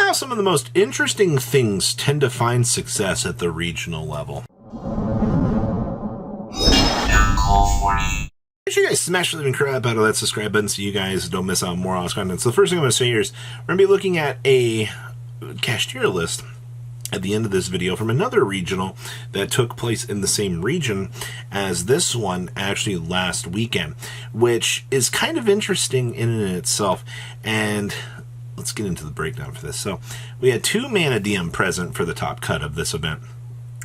how some of the most interesting things tend to find success at the regional level. Make sure you guys smash the living crap out of that subscribe button so you guys don't miss out on more awesome content. So the first thing I'm going to say here is we're going to be looking at a cash tier list at the end of this video from another regional that took place in the same region as this one actually last weekend, which is kind of interesting in and itself. And let's get into the breakdown for this. So we had 2 Mana DM present for the top cut of this event,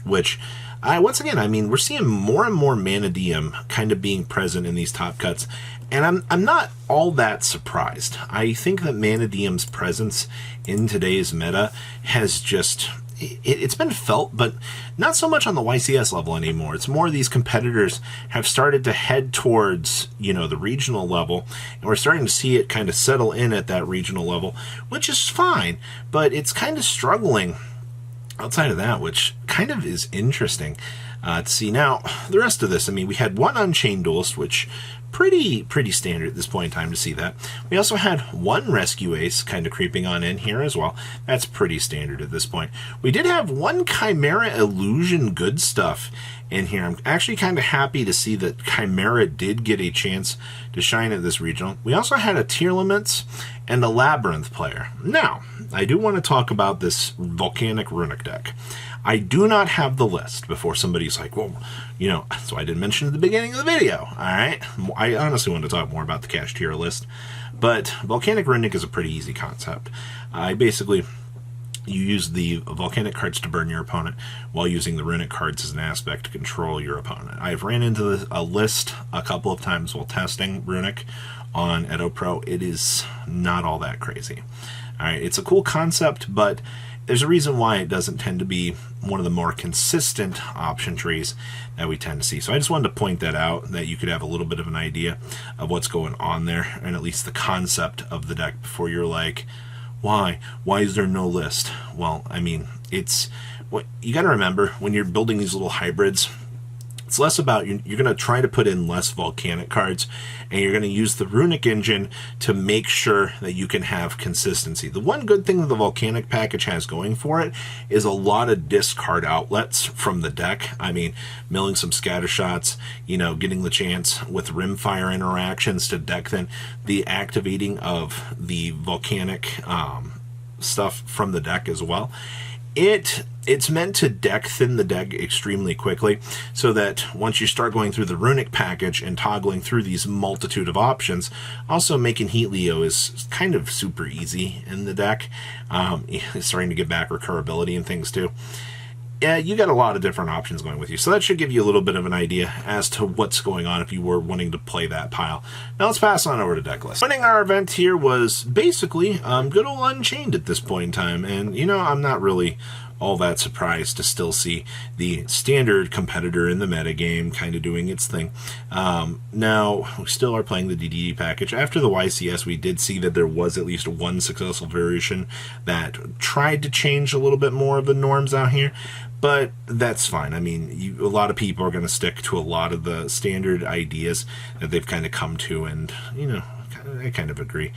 which once again, I mean, we're seeing more and more Mana DM kind of being present in these top cuts, and I'm not all that surprised. I think that Mana DM's presence in today's meta has just, it's been felt, but not so much on the YCS level anymore. It's more these competitors have started to head towards, you know, the regional level, and we're starting to see it kind of settle in at that regional level, which is fine, but it's kind of struggling outside of that, which kind of is interesting to see. Now, the rest of this, I mean, we had 1 Unchained Duelist, which pretty standard at this point in time to see that. We also had 1 Rescue Ace kind of creeping on in here as well. That's pretty standard at this point. We did have 1 Chimera Illusion good stuff in here. I'm actually kind of happy to see that Chimera did get a chance to shine at this regional. We also had a Tier Limits and a Labyrinth player. Now, I do want to talk about this Volcanic Runic deck. I do not have the list before somebody's like, well, you know, so I didn't mention at the beginning of the video, alright? I honestly want to talk more about the cash tier list, but Volcanic Runic is a pretty easy concept. You use the Volcanic cards to burn your opponent while using the Runic cards as an aspect to control your opponent. I've ran into a list a couple of times while testing Runic on Edo Pro. It is not all that crazy. Alright, it's a cool concept, but there's a reason why it doesn't tend to be one of the more consistent option trees that we tend to see. So I just wanted to point that out, that you could have a little bit of an idea of what's going on there, and at least the concept of the deck before you're like, why is there no list? Well, I mean, it's what you got to remember when you're building these little hybrids. It's less about, you're going to try to put in less Volcanic cards, and you're going to use the Runic engine to make sure that you can have consistency. The one good thing that the Volcanic package has going for it is a lot of discard outlets from the deck. I mean, milling some scatter shots, you know, getting the chance with Rimfire interactions to deck then the activating of the Volcanic stuff from the deck as well. It's meant to deck thin the deck extremely quickly, so that once you start going through the Runic package and toggling through these multitude of options, also making Heat Leo is kind of super easy in the deck. It's starting to get back recurability and things too. Yeah, you got a lot of different options going with you, so that should give you a little bit of an idea as to what's going on if you were wanting to play that pile. Now let's pass on over to deck list. Winning our event here was basically good old Unchained at this point in time, and you know, I'm not really all that surprised to still see the standard competitor in the metagame kind of doing its thing. Now, we still are playing the DDD package. After the YCS, we did see that there was at least 1 successful version that tried to change a little bit more of the norms out here, but that's fine. I mean, a lot of people are going to stick to a lot of the standard ideas that they've kind of come to, and, you know, I kind of agree.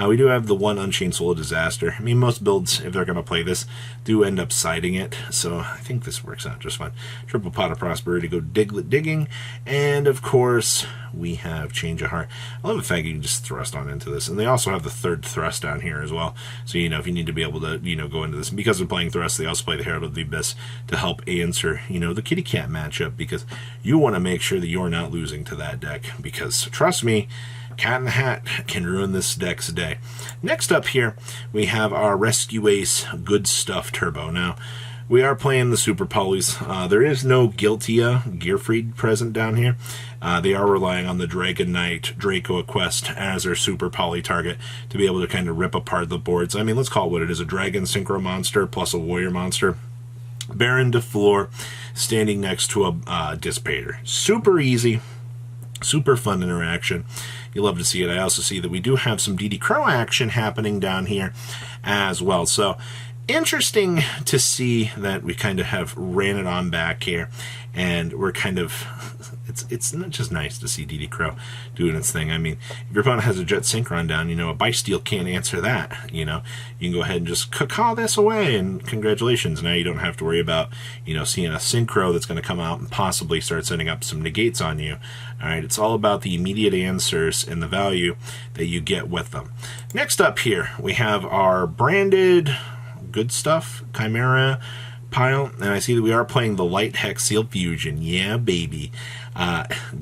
We do have the 1 Unchained Soul of Disaster. I mean, most builds, if they're going to play this, do end up siding it, so I think this works out just fine. Triple Pot of Prosperity, go Diglet Digging, and of course, we have Change of Heart. I love the fact you can just thrust on into this, and they also have the 3rd thrust down here as well, so, you know, if you need to be able to, you know, go into this. And because they're playing thrust, they also play the Herald of the Abyss to help answer, you know, the kitty cat matchup, because you want to make sure that you're not losing to that deck, because, trust me, Cat in the Hat can ruin this deck's day. Next up here, we have our Rescue Ace Good Stuff Turbo. Now, we are playing the Super Polys. There is no Giltia Gearfried present down here. They are relying on the Dragon Knight Draco Quest as their Super Poly target to be able to kind of rip apart the boards. I mean, let's call it what it is, a Dragon Synchro monster plus a Warrior monster. Baron de Fleur standing next to a Dissipator. Super easy. Super fun interaction. You love to see it. I also see that we do have some DD Crow action happening down here as well. So interesting to see that we kind of have ran it on back here, and we're kind of, it's not just nice to see DD Crow doing its thing. I mean, if your opponent has a Jet Synchron down, you know, a Bysteel can't answer that. You know, you can go ahead and just caw this away, and congratulations. Now you don't have to worry about, you know, seeing a Synchro that's going to come out and possibly start setting up some negates on you. All right, it's all about the immediate answers and the value that you get with them. Next up here, we have our branded good stuff Chimera pile, and I see that we are playing the Light Hex Seal Fusion. Yeah, baby.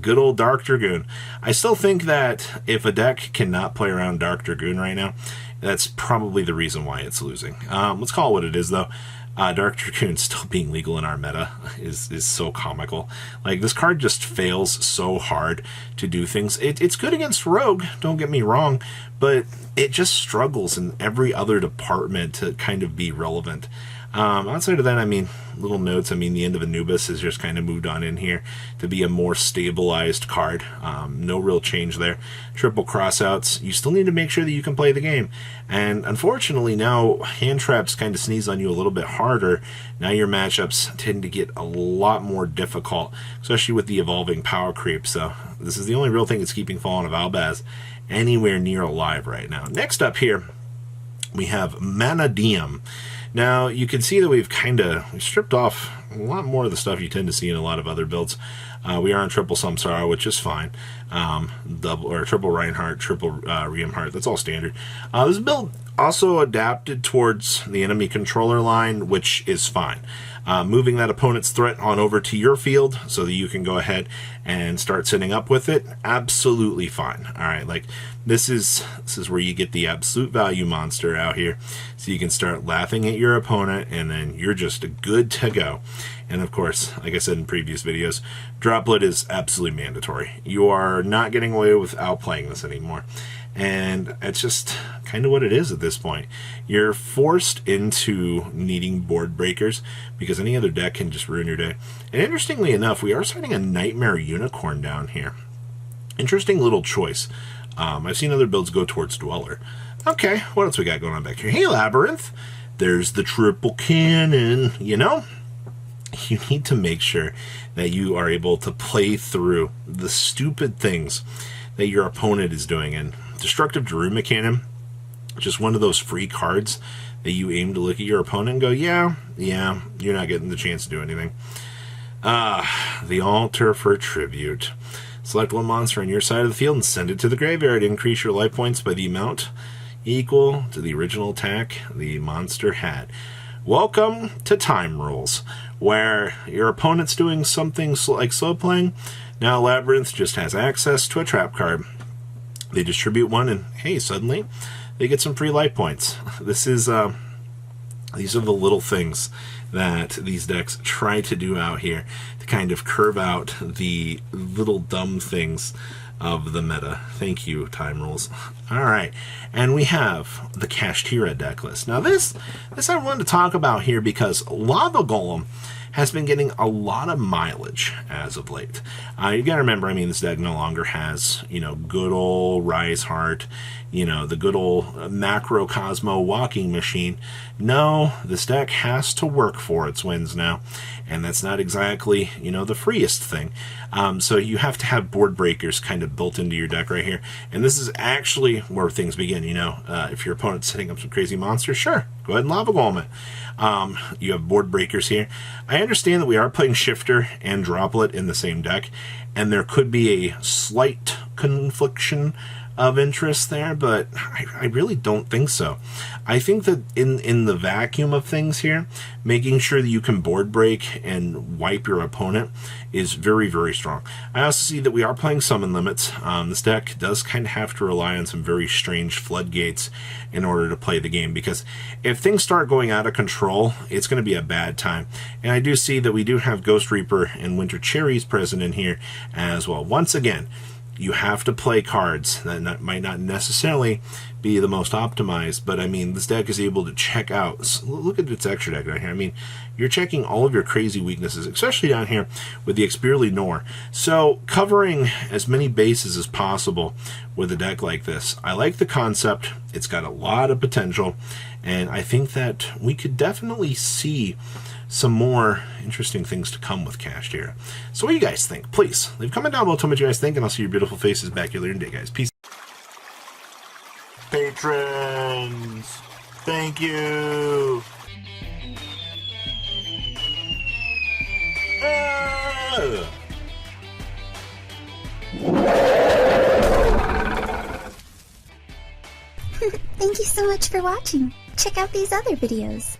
Good old Dark Dragoon. I still think that if a deck cannot play around Dark Dragoon right now, that's probably the reason why it's losing. Let's call it what it is, though. Dark Dragoon still being legal in our meta is so comical. Like, this card just fails so hard to do things. It's good against Rogue, don't get me wrong, but it just struggles in every other department to kind of be relevant. Outside of that, I mean, little notes. I mean, the end of Anubis has just kind of moved on in here to be a more stabilized card. No real change there. Triple crossouts. You still need to make sure that you can play the game. And unfortunately, now hand traps kind of sneeze on you a little bit harder. Now your matchups tend to get a lot more difficult, especially with the evolving power creep. So this is the only real thing that's keeping Fallen of Albaz anywhere near alive right now. Next up here, we have Manadium. Now, you can see that we've stripped off a lot more of the stuff you tend to see in a lot of other builds. We are on triple Samsara, which is fine. Triple Reinhardt, triple Riemhart, that's all standard. This build also adapted towards the enemy controller line, which is fine. Moving that opponent's threat on over to your field so that you can go ahead and start setting up with it, absolutely fine. All right, like this is where you get the absolute value monster out here, so you can start laughing at your opponent, and then you're just good to go. And of course, like I said in previous videos, Droplet is absolutely mandatory. You are not getting away with outplaying this anymore. And it's just kind of what it is at this point. You're forced into needing board breakers because any other deck can just ruin your day. And interestingly enough, we are sighting a Nightmare Unicorn down here. Interesting little choice. I've seen other builds go towards Dweller. Okay, what else we got going on back here? Hey, Labyrinth. There's the triple cannon. You know, you need to make sure that you are able to play through the stupid things that your opponent is doing. And Destructive Daruma Cannon, just one of those free cards that you aim to look at your opponent and go, yeah, you're not getting the chance to do anything. The Altar for Tribute. Select one monster on your side of the field and send it to the graveyard. Increase your life points by the amount equal to the original attack the monster had. Welcome to Time Rules, where your opponent's doing something like slow playing. Now Labyrinth just has access to a trap card. They distribute one, and hey, suddenly they get some free life points. This is these are the little things that these decks try to do out here to kind of curve out the little dumb things of the meta. Thank you, Time Rules. All right, and we have the Kashtira deck list. Now this I wanted to talk about here because Lava Golem has been getting a lot of mileage as of late. You gotta remember, I mean, this deck no longer has, you know, good old Rise Heart, you know, the good old Macro Cosmo walking machine. No, this deck has to work for its wins now, and that's not exactly, you know, the freest thing. So you have to have board breakers kind of built into your deck right here, and this is actually where things begin. You know, if your opponent's setting up some crazy monsters, sure, go ahead and Lava Golem it. You have board breakers here. I understand that we are playing Shifter and Droplet in the same deck, and there could be a slight confliction of interest there, but I really don't think so. I think that in the vacuum of things here, making sure that you can board break and wipe your opponent is very, very strong. I also see that we are playing Summon Limits. This deck does kind of have to rely on some very strange floodgates in order to play the game, because if things start going out of control, it's going to be a bad time. And I do see that we do have Ghost Reaper and Winter Cherries present in here as well. Once again, you have to play cards that might not necessarily be the most optimized, but I mean, this deck is able to check out. Look at its extra deck down here. I mean, you're checking all of your crazy weaknesses, especially down here with the Expirly Nor. So covering as many bases as possible with a deck like this. I like the concept. It's got a lot of potential, and I think that we could definitely see some more interesting things to come with Cashier. So what do you guys think? Please leave a comment down below, tell me what you guys think, and I'll see your beautiful faces back here later today, guys. Peace. Patrons, thank you. Thank you so much for watching. Check out these other videos.